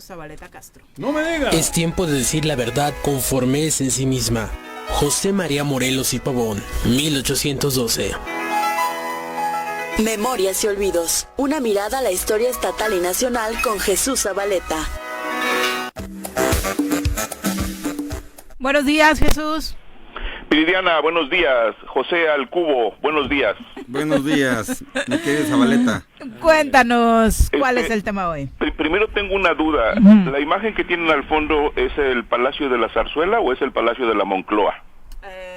Zabaleta Castro. ¡No me digas! Es tiempo de decir la verdad conforme es en sí misma. José María Morelos y Pavón, 1812. Memorias y olvidos. Una mirada a la historia estatal y nacional con Jesús Zabaleta. Buenos días, Jesús. Viridiana, buenos días. José Alcubo, buenos días. Buenos días, mi querida Zabaleta. Cuéntanos, ¿cuál es el tema hoy? Primero tengo una duda. ¿La imagen que tienen al fondo es el Palacio de la Zarzuela o es el Palacio de la Moncloa?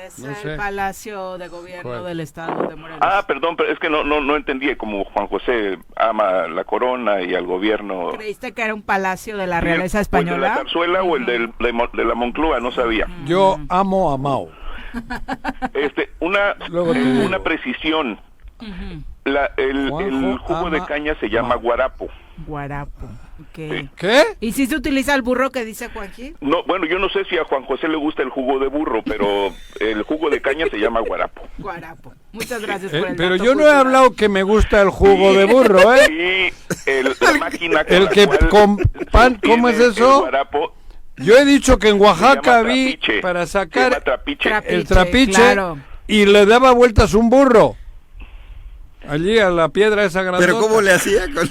Es el Palacio de Gobierno del Estado de Morelos. Ah, perdón, pero es que no entendí, como Juan José ama la corona y al gobierno. ¿Creíste que era un palacio de la realeza española? ¿El de la Zarzuela o el de la Moncloa? No sabía. Yo amo a Mao. Una precisión. El jugo de caña se llama guarapo. Guarapo, ok. ¿Qué? ¿Y si se utiliza el burro que dice Juanji? No, bueno, yo no sé si a Juan José le gusta el jugo de burro, pero el jugo de caña se llama guarapo. Guarapo. Muchas gracias por el Pero dato yo no he cultural. hablado que me gusta el jugo de burro, ¿eh? Y la máquina con El la que cual con pan, se ¿cómo es obtiene eso? el guarapo Yo he dicho que en se Oaxaca llama vi trapiche. para Se llama sacar trapiche. el trapiche, claro. y le daba vueltas un burro. Allí a la piedra esa grandota. Pero ¿cómo le hacía con...?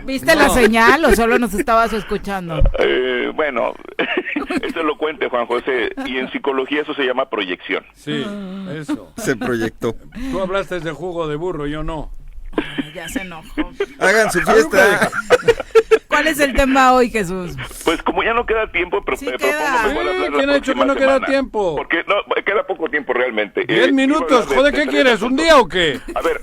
¿Viste la señal o solo nos estabas escuchando? Bueno, eso lo cuente Juan José, y en psicología eso se llama proyección. Sí, eso. Se proyectó. Tú hablaste de jugo de burro, yo no. Ay, ya se enojó. Hagan su fiesta. ¿Cuál es el tema hoy, Jesús? Pues como ya no queda tiempo, Sí propongo queda. mejor hablar la ¿Quién ha dicho que próxima no queda semana. tiempo? Porque no, queda poco tiempo realmente. 10 minutos, joder, ¿qué quieres? ¿Un día o qué? A ver,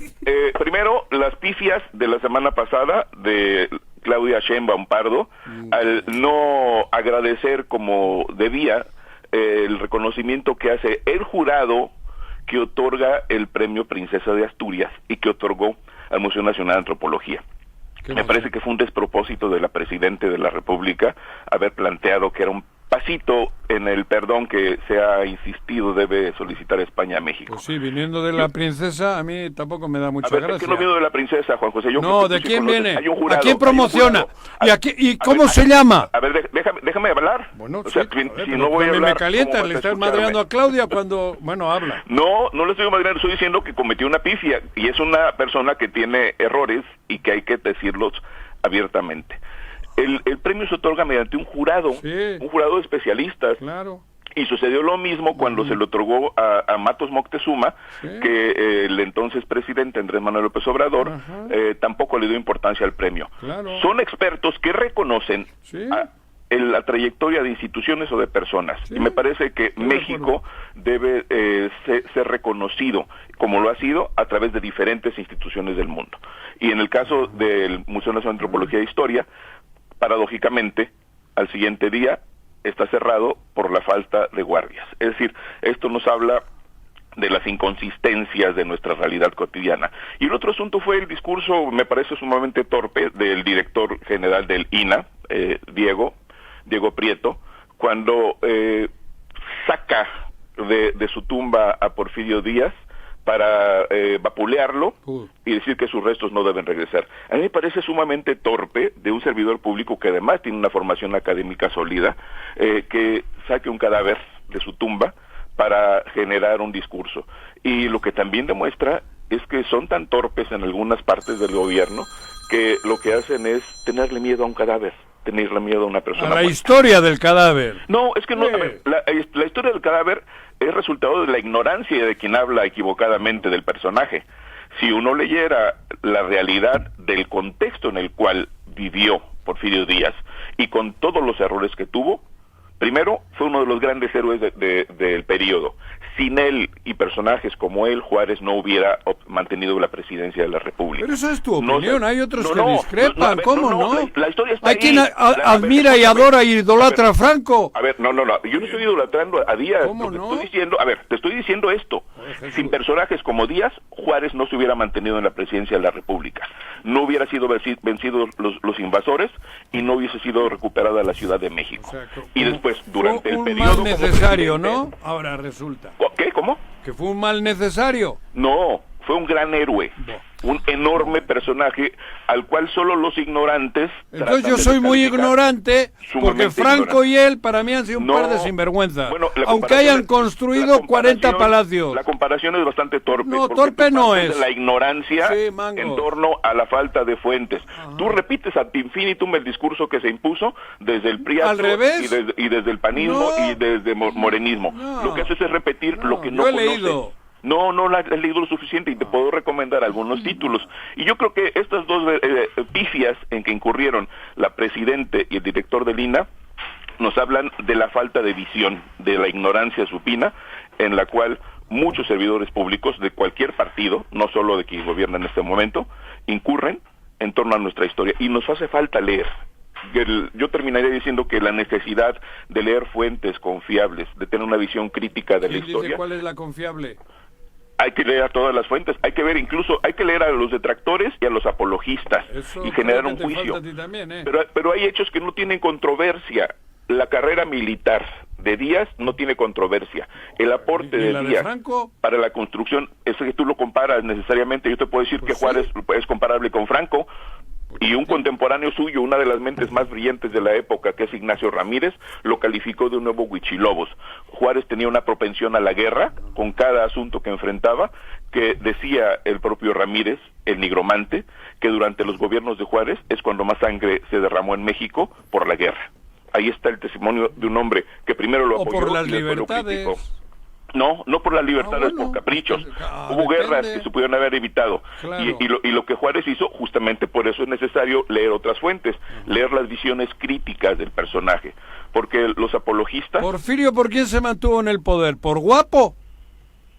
primero, las pifias de la semana pasada de Claudia Sheinbaum Pardo, al no agradecer como debía el reconocimiento que hace el jurado que otorga el premio Princesa de Asturias y que otorgó al Museo Nacional de Antropología. Me parece que fue un despropósito de la Presidenta de la República haber planteado que era un pasito en el perdón que se ha insistido debe solicitar España a México. Pues sí, viniendo de la princesa, a mí tampoco me da mucha A ver, gracia. es que no vino de la princesa, Juan José. Yo No, creo que ¿de tú sí quién conoces. viene? Hay un jurado, ¿A quién hay un promociona? jurado. ¿Y cómo se llama? A ver, déjame hablar. Bueno, o sea, sí, si no voy a hablar, me calientas, ¿cómo le vas estás escucharme? madreando a Claudia cuando... Bueno, habla. No le estoy madreando, estoy diciendo que cometió una pifia y es una persona que tiene errores y que hay que decirlos abiertamente. El premio se otorga mediante un jurado de especialistas. Claro. Y sucedió lo mismo cuando se le otorgó a Matos Moctezuma, que el entonces presidente Andrés Manuel López Obrador tampoco le dio importancia al premio. Claro. Son expertos que reconocen la trayectoria de instituciones o de personas. Y me parece que México debe ser reconocido, como lo ha sido, a través de diferentes instituciones del mundo. Y en el caso del Museo Nacional de Antropología e Historia, paradójicamente, al siguiente día está cerrado por la falta de guardias. Es decir, esto nos habla de las inconsistencias de nuestra realidad cotidiana. Y el otro asunto fue el discurso, me parece sumamente torpe, del director general del INAH, Diego Prieto, cuando saca de su tumba a Porfirio Díaz para vapulearlo y decir que sus restos no deben regresar. A mí me parece sumamente torpe de un servidor público que además tiene una formación académica sólida, que saque un cadáver de su tumba para generar un discurso. Y lo que también demuestra es que son tan torpes en algunas partes del gobierno que lo que hacen es tenerle miedo a un cadáver, tenerle miedo a una persona A la muerta. historia del cadáver. No, es que no, a ver, la historia del cadáver es resultado de la ignorancia de quien habla equivocadamente del personaje. Si uno leyera la realidad del contexto en el cual vivió Porfirio Díaz y con todos los errores que tuvo, primero, fue uno de los grandes héroes del periodo. Sin él y personajes como él, Juárez no hubiera mantenido la presidencia de la República. Pero esa es tu opinión, hay otros que discrepan, a ver, ¿cómo no? La historia está Hay ahí. quien admira y adora y idolatra a Franco. A ver, no, yo no estoy idolatrando a Díaz. ¿Cómo no? Te estoy diciendo esto. Sin personajes como Díaz, Juárez no se hubiera mantenido en la presidencia de la República. No hubiera sido vencidos los invasores y no hubiese sido recuperada la Ciudad de México. Y después, durante el periodo... Fue un mal necesario, ¿no? Ahora resulta. ¿Qué? ¿Cómo? Que fue un mal necesario. No, fue un gran héroe, un enorme personaje al cual solo los ignorantes... Entonces yo soy muy ignorante, porque Franco y él para mí han sido un par de sinvergüenza, bueno, aunque hayan construido 40 palacios. La comparación es bastante torpe. No, torpe no es. La ignorancia en torno a la falta de fuentes. Tú repites ad infinitum el discurso que se impuso desde el priato ¿Al revés? y desde el panismo y desde morenismo. Lo que haces es repetir lo que no conoces. Leído. No la he leído lo suficiente y te puedo recomendar algunos títulos. Y yo creo que estas dos pifias en que incurrieron la presidente y el director del INAH nos hablan de la falta de visión, de la ignorancia supina, en la cual muchos servidores públicos de cualquier partido, no solo de quien gobierna en este momento, incurren en torno a nuestra historia. Y nos hace falta leer. Yo terminaría diciendo que la necesidad de leer fuentes confiables, de tener una visión crítica de la historia... ¿Cuál es la confiable? Hay que leer a todas las fuentes, hay que ver incluso, hay que leer a los detractores y a los apologistas y generar un juicio. También, pero hay hechos que no tienen controversia. La carrera militar de Díaz no tiene controversia. El aporte de Díaz para la construcción, eso que tú lo comparas necesariamente, yo te puedo decir que Juárez es comparable con Franco, y un contemporáneo suyo, una de las mentes más brillantes de la época, que es Ignacio Ramírez, lo calificó de un nuevo Huichilobos. Juárez tenía una propensión a la guerra con cada asunto que enfrentaba, que decía el propio Ramírez, el nigromante, que durante los gobiernos de Juárez es cuando más sangre se derramó en México por la guerra. Ahí está el testimonio de un hombre que primero lo apoyó por las y después libertades. lo criticó. No por las libertades, por caprichos. Hubo guerras que se pudieron haber evitado. Claro. Y lo que Juárez hizo, justamente por eso es necesario leer otras fuentes, leer las visiones críticas del personaje. Porque los apologistas... Porfirio, ¿por quién se mantuvo en el poder? ¿Por guapo?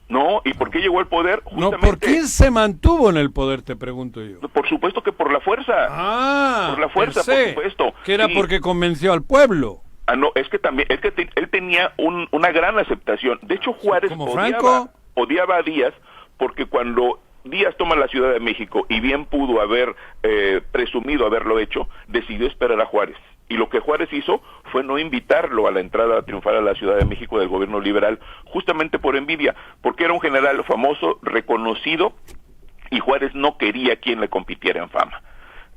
No, ¿y por qué llegó al poder? Justamente... No, ¿por quién se mantuvo en el poder, te pregunto yo? Por supuesto que por la fuerza. Por la fuerza, por supuesto. Que era porque convenció al pueblo. No, es que también, él tenía una gran aceptación. De hecho, Juárez odiaba a Díaz, porque cuando Díaz toma la Ciudad de México, y bien pudo haber presumido haberlo hecho, decidió esperar a Juárez. Y lo que Juárez hizo fue no invitarlo a la entrada triunfal a la Ciudad de México del gobierno liberal, justamente por envidia, porque era un general famoso, reconocido, y Juárez no quería quien le compitiera en fama.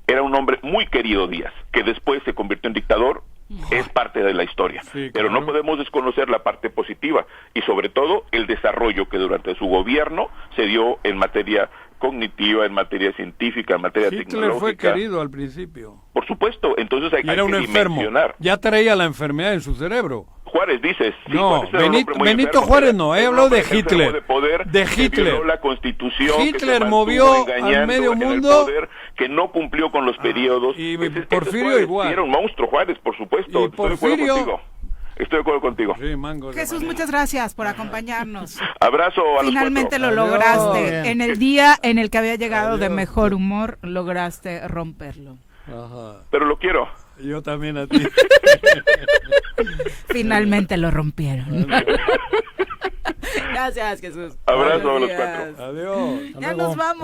Era un hombre muy querido Díaz, que después se convirtió en dictador. Es parte de la historia, pero no podemos desconocer la parte positiva y sobre todo el desarrollo que durante su gobierno se dio en materia cognitiva, en materia científica, en materia tecnológica. Hitler fue querido al principio. Por supuesto, entonces hay era un que enfermo. dimensionar. Ya traía la enfermedad en su cerebro. Juárez, dices. Sí, no, Benito Juárez no, he hablado de Hitler. De Hitler. La Constitución. Hitler movió al medio mundo. Que no cumplió con los periodos. Y Porfirio igual. Era un monstruo Juárez, por supuesto. Y Porfirio... Estoy de acuerdo contigo. Sí, mangos. Jesús, muchas gracias por acompañarnos. Abrazo a Finalmente los lo lograste. Adiós. En el día en el que había llegado de mejor humor, lograste romperlo. Ajá. Pero lo quiero. Yo también a ti. Finalmente lo rompieron. Gracias, Jesús. Abrazo a los cuatro. Adiós. Ya nos vamos.